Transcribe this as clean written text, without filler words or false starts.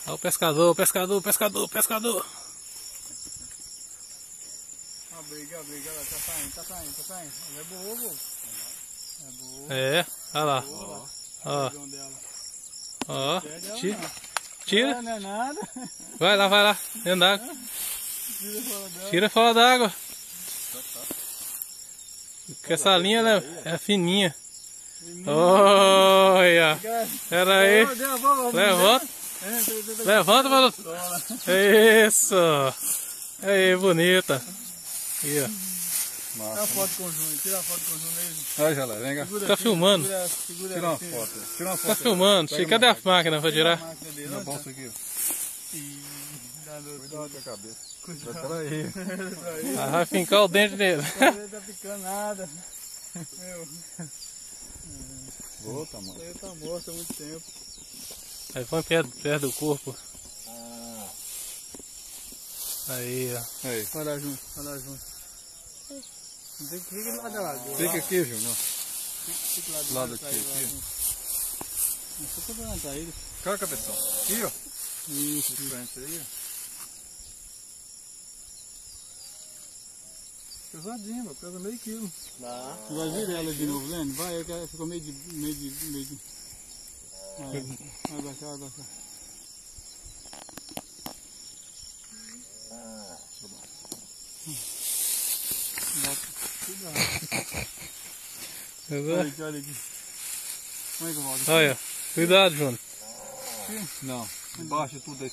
Olha o pescador, pescador, pescador, pescador. Briga, ela tá saindo. Ela é boa, vô. É boa. É, olha lá. Ó. Ó. Tira. Não é nada. Vai lá. Dentro d'água. Tira fora d'água. Porque essa linha é fininha. Olha. Pera aí. Levanta. Levanta, maluco. Isso. Aí, bonita. Aqui, ó. Tira a foto conjunto, aí. Olha, já lá, vem cá. Tá filmando. Tira uma foto. Tá filmando. Cadê a máquina pra tirar? Na bolsa aqui, ó. Cuidado com a cabeça. Espera aí. Vai fincar o dente nele. Não tá ficando nada. Meu. Volta, mano. Ele tá morto há muito tempo. Aí põe perto do corpo. Aí, ó. Aí. Vai lá junto. Não tem que ficar lá da lagoa. Fica aqui, Júnior. Fica lá Do lado aqui. Não só pra plantar ele. Cá, cabeção. Aqui, ó. Isso. Frente aí, ó. Pesadinho, meu. Pesa meio quilo. Tu vai virar ela de novo, Lênin? Vai, ficou meio de... Vai baixar. Olha aqui. Como é que eu volto? Olha, cuidado, Júnior. Não. Embaixo tudo aí.